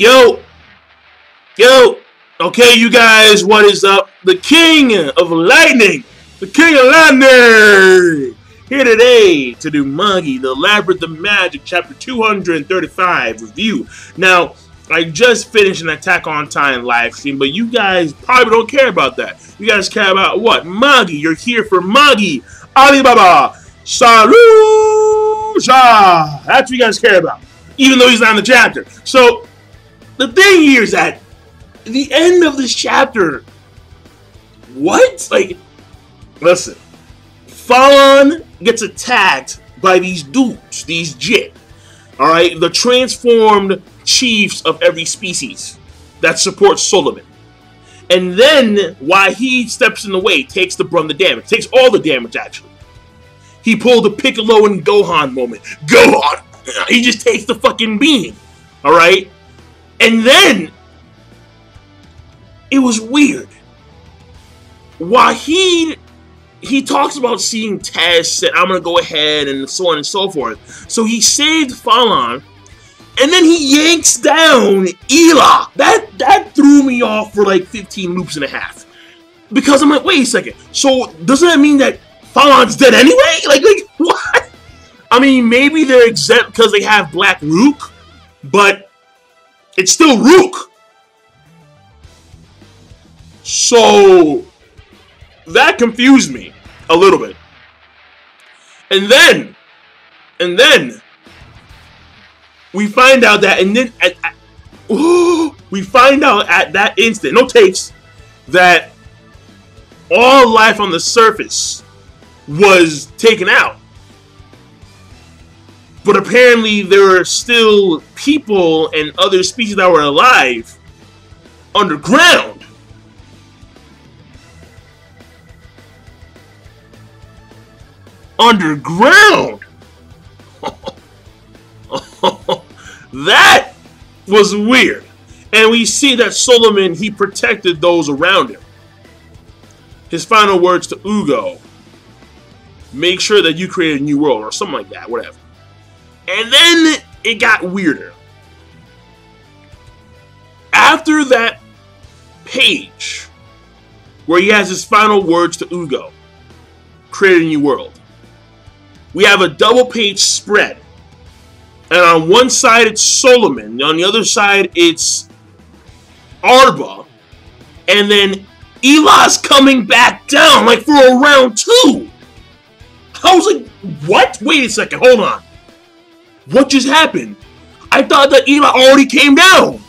Yo, yo, okay, you guys, what is up? The King of Lightning, the King of Lightning, here today to do Magi, the Labyrinth of Magic, chapter 235 review. Now, I just finished an Attack on Titan live stream, but you guys probably don't care about that. You guys care about what? Magi. You're here for Magi. Alibaba. Saluja. That's what you guys care about, even though he's not in the chapter. So, the thing here is that the end of this chapter, what? Like, listen, Falon gets attacked by these dudes, these Jit, alright? The transformed chiefs of every species that support Solomon. And then, while he steps in the way, takes the brunt of the damage, takes all the damage actually. He pulled the Piccolo and Gohan moment. Gohan! He just takes the fucking beam, alright? And then, it was weird. While he talks about seeing tests and I'm gonna go ahead and so on and so forth. So he saved Falon, and then he yanks down Ela. That threw me off for like 15 loops and a half. Because I'm like, wait a second. So doesn't that mean that Falon's dead anyway? Like what? I mean, maybe they're exempt because they have Black Rook, but it's still Rook. So that confused me a little bit. And then we find out that, we find out at that instant, no takes, that all life on the surface was taken out. But apparently there are still people and other species that were alive underground. Underground! That was weird. And we see that Solomon, he protected those around him. His final words to Ugo: make sure that you create a new world, or something like that, whatever. And then it got weirder. After that page, where he has his final words to Ugo, create a new world, we have a double page spread. And on one side it's Solomon, on the other side it's Arba, and then Ela's coming back down, like for a round 2. I was like, what? Wait a second, hold on. What just happened? I thought that Ela already came down.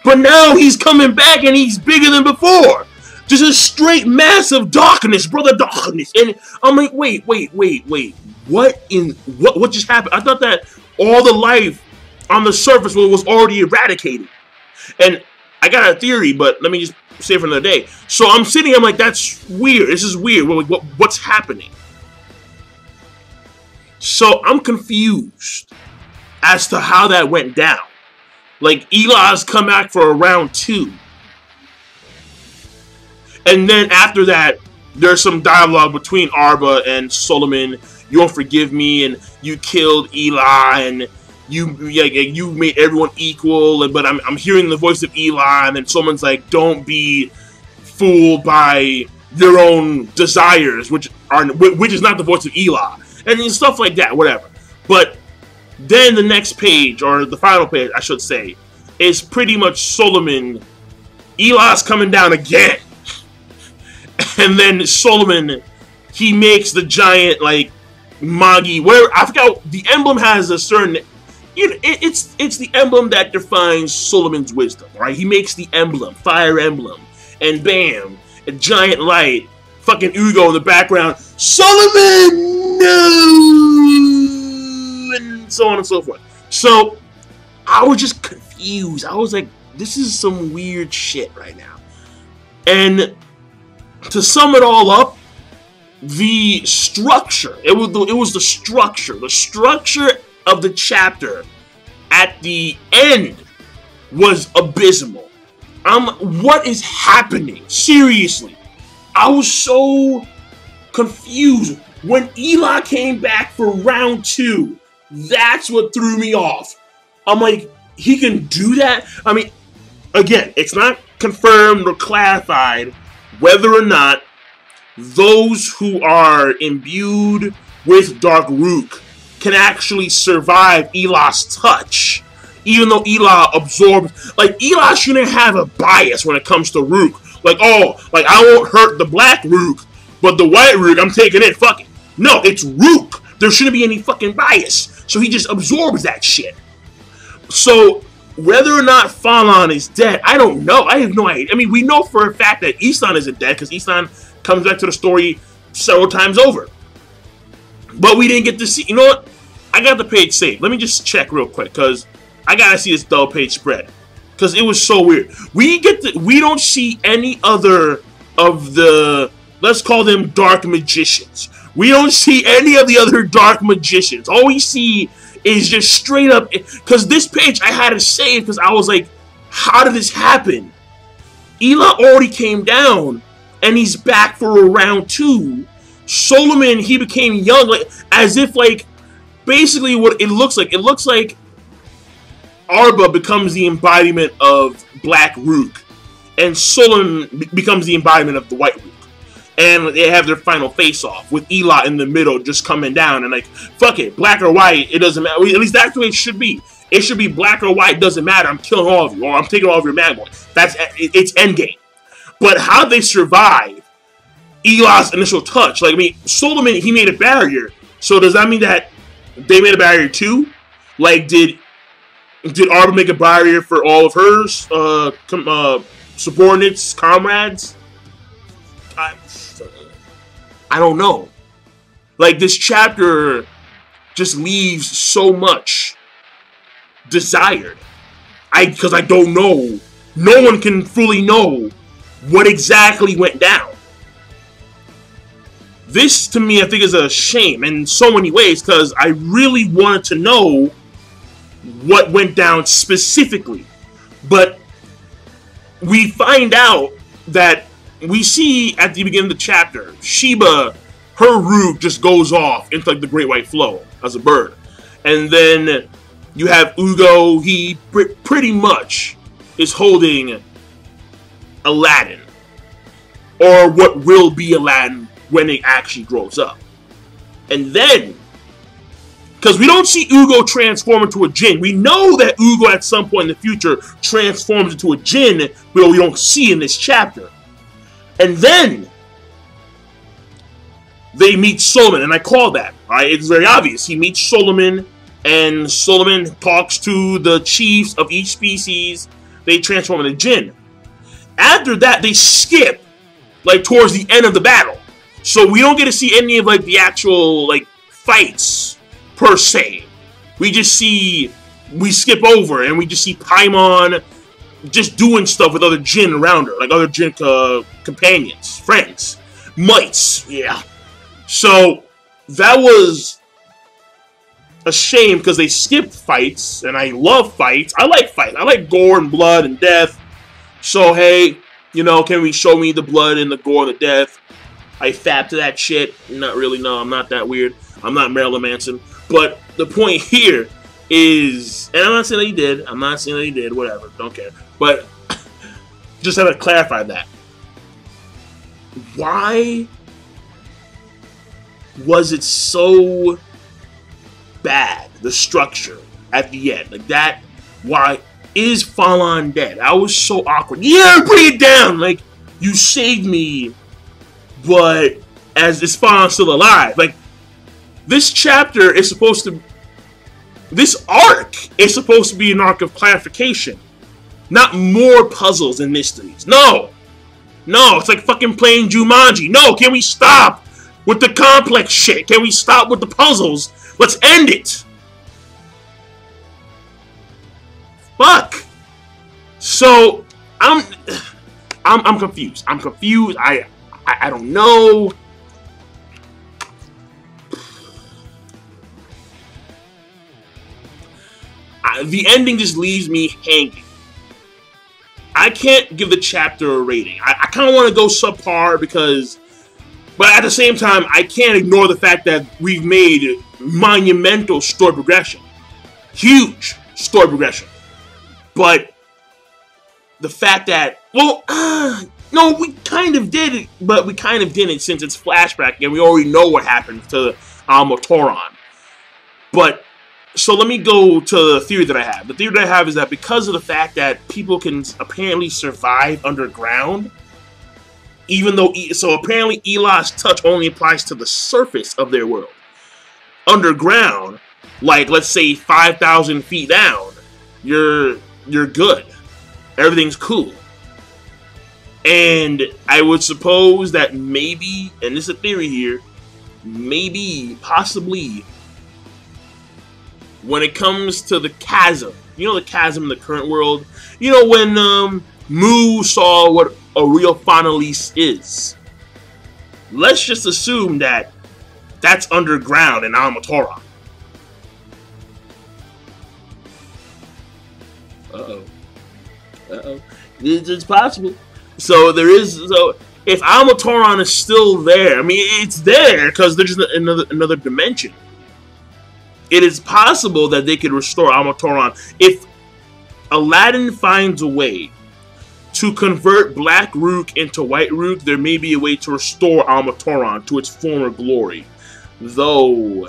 But now he's coming back and he's bigger than before. Just a straight massive darkness, brother, darkness. And I'm like, wait. What just happened? I thought that all the life on the surface was already eradicated. And I got a theory, but let me just say it for another day. So I'm sitting, I'm like, that's weird. This is weird. What's happening? So I'm confused as to how that went down. Like, Ela's come back for a round 2. And then after that, there's some dialogue between Arba and Solomon. You don't forgive me, and you killed Ela, and you made everyone equal. But I'm hearing the voice of Ela, and then someone's like, don't be fooled by your own desires, which is not the voice of Ela, and stuff like that, whatever. But then the next page, or the final page, I should say, is pretty much Solomon. Ela's coming down again. And then Solomon, he makes the giant, like, Magi, whatever, I forgot, the emblem has a certain, it's the emblem that defines Solomon's wisdom, right? He makes the emblem, fire emblem, and bam, a giant light, fucking Ugo in the background, Solomon, no, and so on and so forth. So, I was just confused. I was like, this is some weird shit right now. And to sum it all up, the structure, it was the structure of the chapter at the end was abysmal. What is happening? Seriously. I was so confused. When Ela came back for round 2, that's what threw me off. I'm like, he can do that. I mean, again, it's not confirmed or clarified whether or not those who are imbued with Dark Rook can actually survive Elah's touch. Even though Elah absorbs, like, Elah shouldn't have a bias when it comes to Rook. Like, oh, like, I won't hurt the black Rook, but the white Rook, I'm taking it, fuck it. No, it's Rook. There shouldn't be any fucking bias. So he just absorbs that shit. So, whether or not Falon is dead, I don't know. I have no idea. I mean, we know for a fact that Isan isn't dead, because Isan comes back to the story several times over. But we didn't get to see, you know what? I got the page saved. Let me just check real quick, because I gotta see this double page spread. Because it was so weird. We don't see any other of the, let's call them dark magicians. We don't see any of the other dark magicians. All we see is just straight up, because this page I had to save because I was like, how did this happen? Elah already came down and he's back for a round 2. Solomon, he became young, like as if like basically what it looks like Arba becomes the embodiment of Black Rook and Solomon becomes the embodiment of the White Rook. And they have their final face-off with Elah in the middle just coming down and like, fuck it, black or white, it doesn't matter. At least that's the way it should be. It should be black or white, doesn't matter. I'm killing all of you, or I'm taking all of your magma. It's endgame. But how they survive Elah's initial touch? Like, I mean, Solomon, he made a barrier. So does that mean that they made a barrier too? Like, did Arba make a barrier for all of hers subordinates, comrades? I don't know. Like, this chapter just leaves so much desired. Because I don't know. No one can fully know what exactly went down. This, to me, I think is a shame in so many ways, because I really wanted to know what went down specifically. But we find out that we see at the beginning of the chapter, Sheba, her root just goes off into like the Great White Flow as a bird. And then you have Ugo, he pretty much is holding Aladdin. Or what will be Aladdin when it actually grows up. And then, because we don't see Ugo transform into a jinn. We know that Ugo at some point in the future transforms into a jinn, but we don't see in this chapter. And then they meet Solomon, and I call that. Right? It's very obvious. He meets Solomon, and Solomon talks to the chiefs of each species. They transform into jinn. After that, they skip like towards the end of the battle, so we don't get to see any of like the actual like fights per se. We skip over, and we just see Paimon just doing stuff with other jinn around her, like other jinn companions, friends, mites, yeah. So that was a shame because they skipped fights, and I love fights. I like fights. I like gore and blood and death. So hey, you know, can we show me the blood and the gore and the death? I fap to that shit. Not really. No, I'm not that weird. I'm not Marilyn Manson. But the point here is, and I'm not saying that he did. I'm not saying that he did. Whatever. Don't care. But just have to clarify that. Why was it so bad, the structure at the end? Like that, why is Falon dead? I was so awkward. Yeah, bring it down! Like, you saved me, but is Falon still alive? Like, this chapter is supposed to, this arc is supposed to be an arc of clarification. Not more puzzles and mysteries. No! No, it's like fucking playing Jumanji. No, can we stop with the complex shit? Can we stop with the puzzles? Let's end it! Fuck! So, I'm confused. I'm confused. I don't know. The ending just leaves me hanging. I can't give the chapter a rating. I kind of want to go subpar because, but at the same time, I can't ignore the fact that we've made monumental story progression. Huge story progression. But the fact that, well, no, we kind of did it, but we kind of didn't since it's flashback and we already know what happened to Almatoran. But, so let me go to the theory that I have. The theory that I have is that because of the fact that people can apparently survive underground, even though, so apparently Eli's touch only applies to the surface of their world. Underground, like let's say 5,000 feet down, you're good. Everything's cool. And I would suppose that maybe, and this is a theory here, maybe, possibly, when it comes to the chasm, you know the chasm in the current world? You know when Mu saw what a real Faunalise is. Let's just assume that that's underground in Almatoran. Uh-oh. Uh-oh. It's possible. So there is, so if Almatoran is still there, I mean it's there because there's another dimension. It is possible that they could restore Almatoran if Aladdin finds a way to convert Black Rook into White Rook. There may be a way to restore Almatoran to its former glory, though.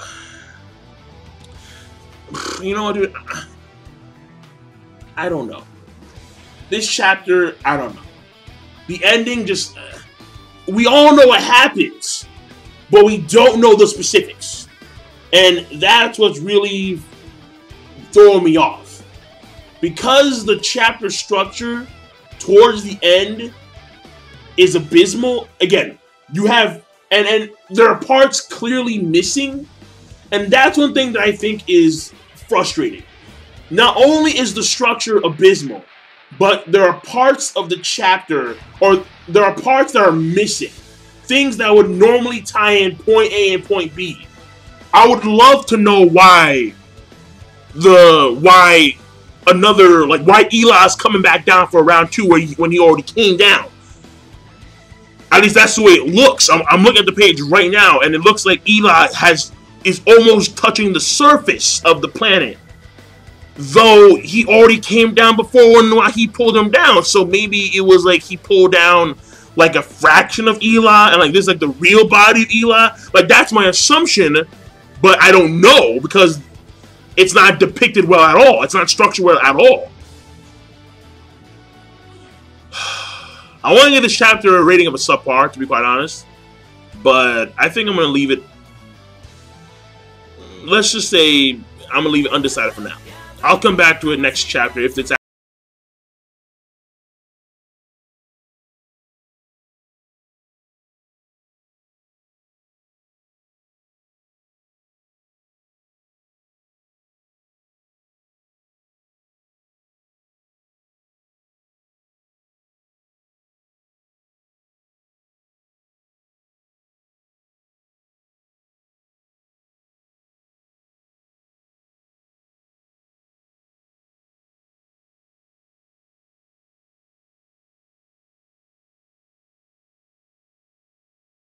You know what, dude? I don't know. This chapter, I don't know. The ending just... we all know what happens, but we don't know the specifics. And that's what's really throwing me off. Because the chapter structure towards the end is abysmal. Again, you have... And there are parts clearly missing. And that's one thing that I think is frustrating. Not only is the structure abysmal, but there are parts of the chapter, or there are parts that are missing. Things that would normally tie in point A and point B. I would love to know why why Eli's coming back down for round 2 when he already came down. At least that's the way it looks. I'm looking at the page right now, and it looks like Eli is almost touching the surface of the planet. Though he already came down before when he pulled him down. So maybe it was like he pulled down like a fraction of Eli, and like this is like the real body of Eli. Like that's my assumption, but I don't know because it's not depicted well at all. It's not structured well at all. I want to give this chapter a rating of a subpar, to be quite honest. But I think I'm going to leave it... Let's just say I'm going to leave it undecided for now. I'll come back to it next chapter if it's